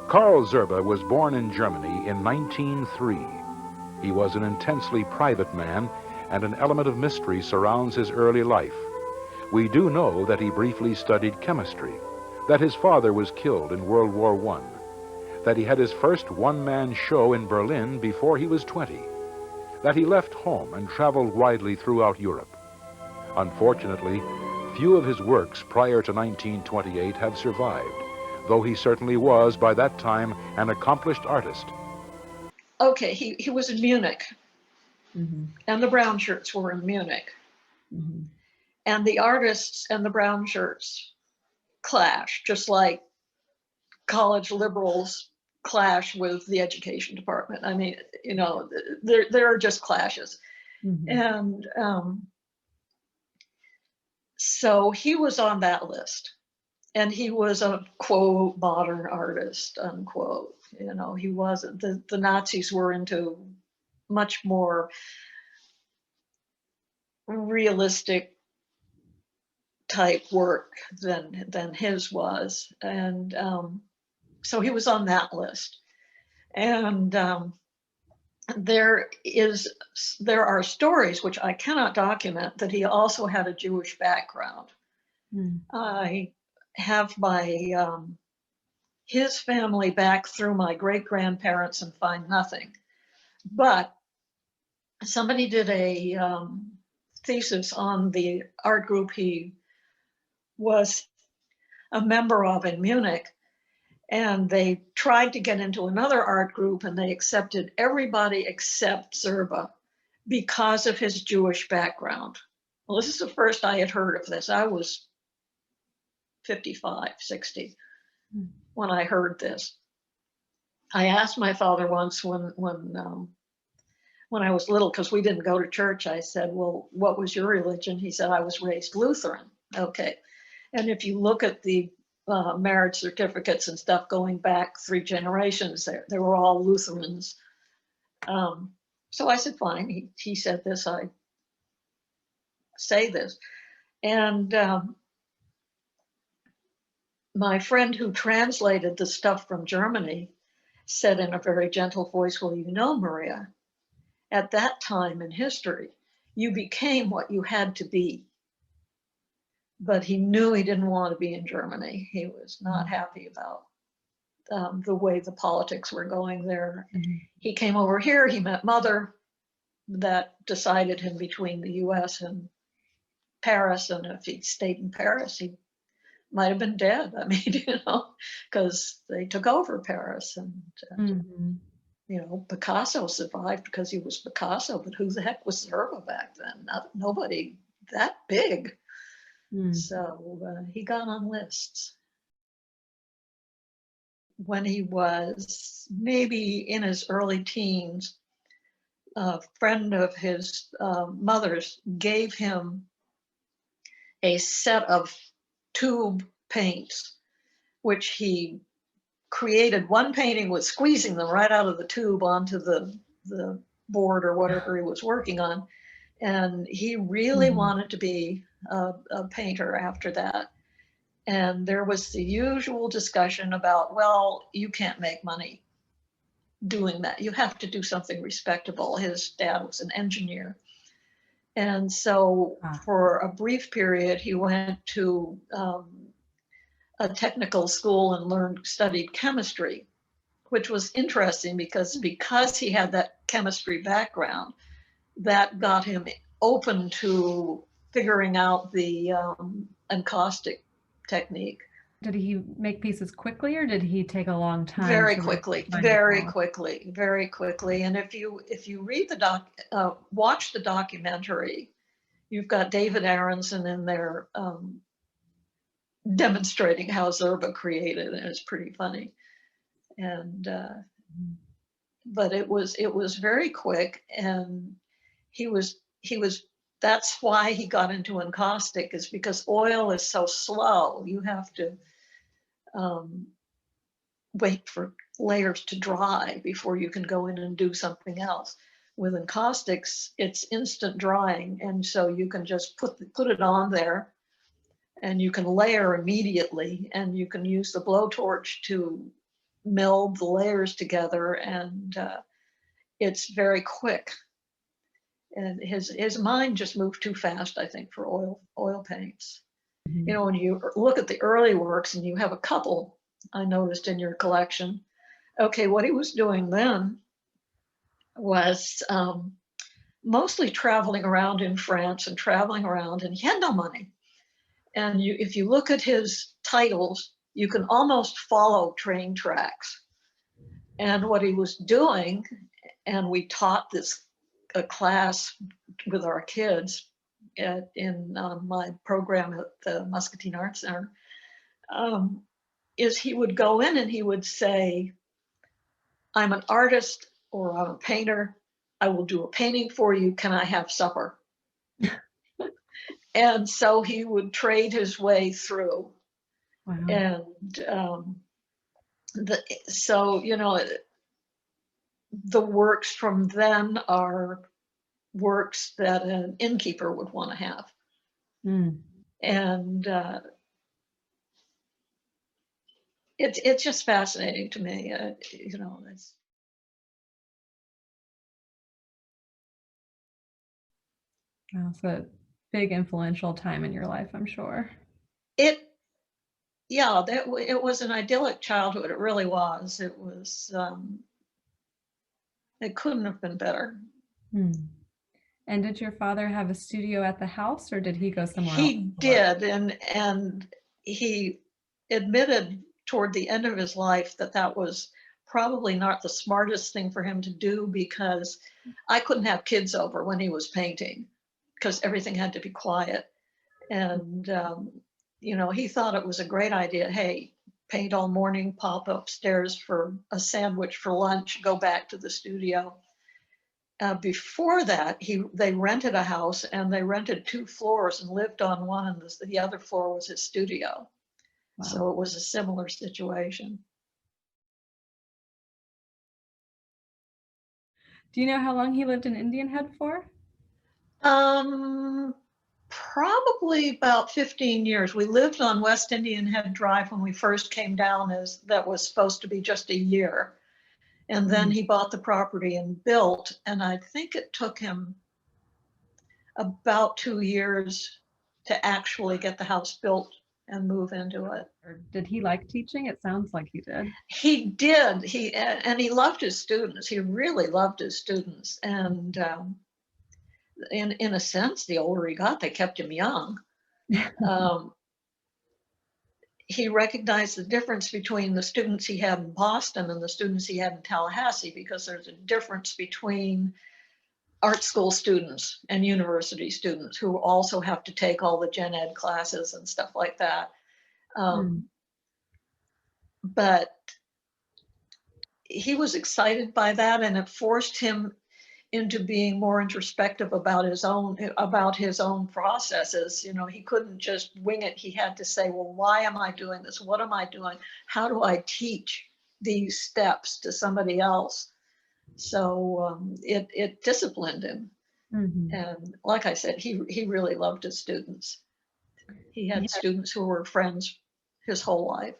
Karl Zerbe was born in Germany in 1903. He was an intensely private man, and an element of mystery surrounds his early life. We do know that he briefly studied chemistry, that his father was killed in World War I, that he had his first one-man show in Berlin before he was 20, that he left home and traveled widely throughout Europe. Unfortunately, few of his works prior to 1928 have survived, though he certainly was, by that time, an accomplished artist. Okay, he was in Munich, Mm-hmm. and the brown shirts were in Munich. Mm-hmm. And the artists and the brown shirts clash, just like college liberals clash with the education department. I mean, you know, there are just clashes. Mm-hmm. And so he was on that list. And he was a, quote, modern artist, unquote. You know, he wasn't, the Nazis were into much more realistic type work than his was. And so he was on that list. And there are stories, which I cannot document, that he also had a Jewish background. Mm. I have his family back through my great-grandparents and find nothing. But somebody did a thesis on the art group he was a member of in Munich, and they tried to get into another art group, and they accepted everybody except Zerbe because of his Jewish background. Well, this is the first I had heard of this. I was 55, 60 when I heard this. I asked my father once when I was little, because we didn't go to church, I said, well, what was your religion? He said, I was raised Lutheran. Okay. And if you look at the marriage certificates and stuff going back 3 generations, they were all Lutherans. So I said, fine. He said this, I say this. And my friend who translated the stuff from Germany said in a very gentle voice, well, you know, Maria, at that time in history, you became what you had to be. But he knew he didn't want to be in Germany. He was not happy about the way the politics were going there. Mm-hmm. He came over here, he met Mother, that decided him between the US and Paris. And if he'd stayed in Paris, he might have been dead. I mean, you know, because they took over Paris. And, mm-hmm. you know, Picasso survived because he was Picasso, but who the heck was Zerbe back then? Nobody that big. So he got on lists. When he was maybe in his early teens, a friend of his mother's gave him a set of tube paints, which he created. One painting was squeezing them right out of the tube onto the board or whatever he was working on. And he really wanted to be a painter after that. And there was the usual discussion about, well, you can't make money doing that. You have to do something respectable. His dad was an engineer. And so for a brief period, he went to a technical school and studied chemistry, which was interesting because he had that chemistry background, that got him open to figuring out the encaustic technique. Did he make pieces quickly, or did he take a long time? Very quickly. And if you read watch the documentary, you've got David Aronson in there demonstrating how Zerbe created, and it's pretty funny. And but it was very quick, and he was that's why he got into encaustic, is because oil is so slow. You have to wait for layers to dry before you can go in and do something else. With encaustics, it's instant drying, and so you can just put it on there, and you can layer immediately, and you can use the blowtorch to meld the layers together, and it's very quick. And his mind just moved too fast, I think, for oil paints. Mhm. You know, when you look at the early works, and you have a couple I noticed in your collection. Okay, what he was doing then was mostly traveling around in France and traveling around, and he had no money. And if you look at his titles, you can almost follow train tracks. And what he was doing, and we taught this a class with our kids in my program at the Muscatine Arts Center, is he would go in and he would say, I'm an artist or I'm a painter. I will do a painting for you. Can I have supper? And so he would trade his way through. Wow. And so, you know, the works from then are works that an innkeeper would want to have. Mm. And it's just fascinating to me. You know, Wow, so a big influential time in your life, I'm sure. it yeah, it was an idyllic childhood. It really was. It was. It couldn't have been better. Mm. And did your father have a studio at the house, or did he go somewhere else He to work? did, and he admitted toward the end of his life that that was probably not the smartest thing for him to do, because I couldn't have kids over when he was painting because everything had to be quiet. And you know, he thought it was a great idea. Hey, paint all morning, pop upstairs for a sandwich for lunch, go back to the studio. Before that, they rented a house, and they rented 2 floors and lived on one, and the other floor was his studio. Wow. So it was a similar situation. Do you know how long he lived in Indian Head for? Um, Probably about 15 years. We lived on West Indian Head Drive when we first came down, as that was supposed to be just a year. And then Mm. he bought the property and built, and I think it took him about 2 years to actually get the house built and move into it. Or did he like teaching? It sounds like he did. He did. And he loved his students. He really loved his students. And in a sense, the older he got, they kept him young. Um, he recognized the difference between the students he had in Boston and the students he had in Tallahassee, because there's a difference between art school students and university students who also have to take all the gen ed classes and stuff like that. Mm. But he was excited by that, and it forced him into being more introspective about his own processes. You know, he couldn't just wing it. He had to say, well, why am I doing this? What am I doing? How do I teach these steps to somebody else? So it disciplined him. Mm-hmm. And like I said, he really loved his students. He had students who were friends his whole life.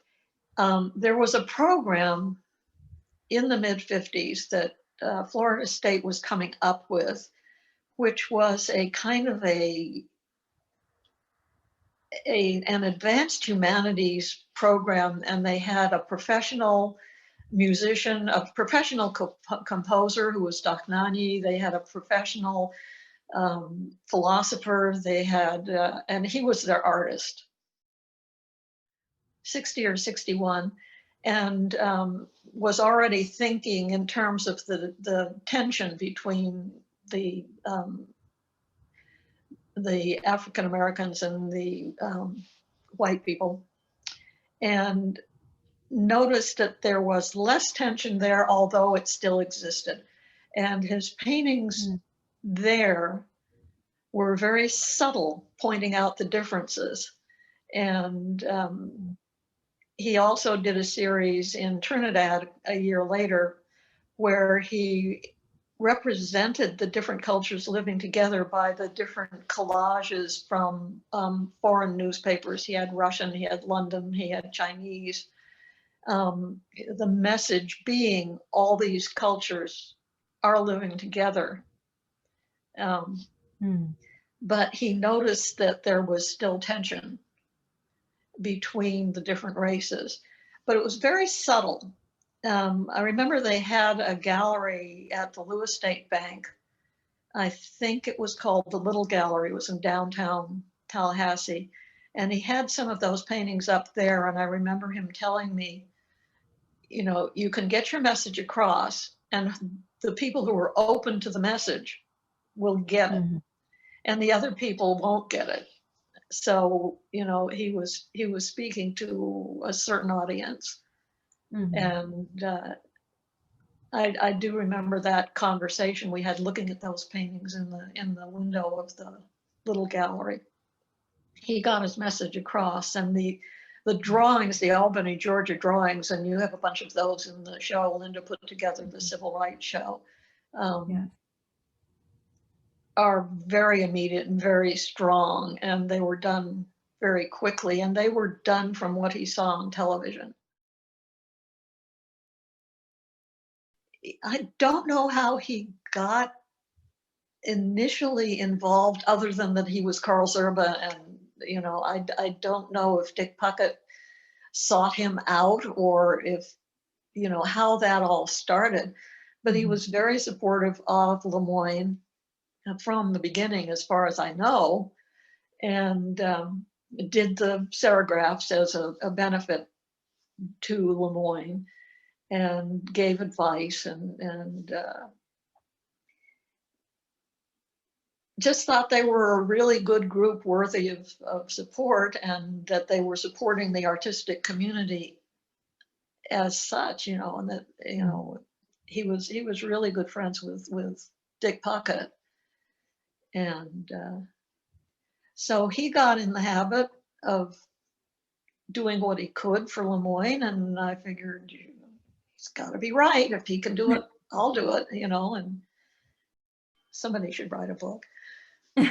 There was a program in the mid-50s that Florida State was coming up with, which was a kind of an advanced humanities program, and they had a professional musician, a professional composer who was Daknani. They had a professional philosopher. They had, and he was their artist, 60 or 61. And was already thinking in terms of the tension between the African Americans and the white people, and noticed that there was less tension there, although it still existed. And his paintings there were very subtle, pointing out the differences. And he also did a series in Trinidad a year later where he represented the different cultures living together by the different collages from foreign newspapers. He had Russian, he had London, he had Chinese. The message being all these cultures are living together. But he noticed that there was still tension between the different races, but it was very subtle. I remember they had a gallery at the Lewis State Bank. I think it was called the Little Gallery. It was in downtown Tallahassee. And he had some of those paintings up there. And I remember him telling me, you know, you can get your message across, and the people who are open to the message will get it. And the other people won't get it. So, you know, he was speaking to a certain audience. And I do remember that conversation we had looking at those paintings in the window of the little gallery. He got his message across, and the drawings, the Albany, Georgia drawings, and you have a bunch of those in the show. Linda put together the civil rights show. Are very immediate and very strong, and they were done very quickly, and they were done from what he saw on television. I don't know how he got initially involved, other than that he was Karl Zerbe, and you know, I don't know if Dick Puckett sought him out, or if, you know, how that all started, but he was very supportive of Lemoyne from the beginning, as far as I know, and did the serigraphs as a benefit to Lemoyne, and gave advice, and just thought they were a really good group, worthy of support, and that they were supporting the artistic community as such, you know, and that, you know, he was really good friends with Dick Puckett. And so he got in the habit of doing what he could for Lemoyne, and I figured, he's got to be right. If he can do it, I'll do it, you know, and somebody should write a book. And,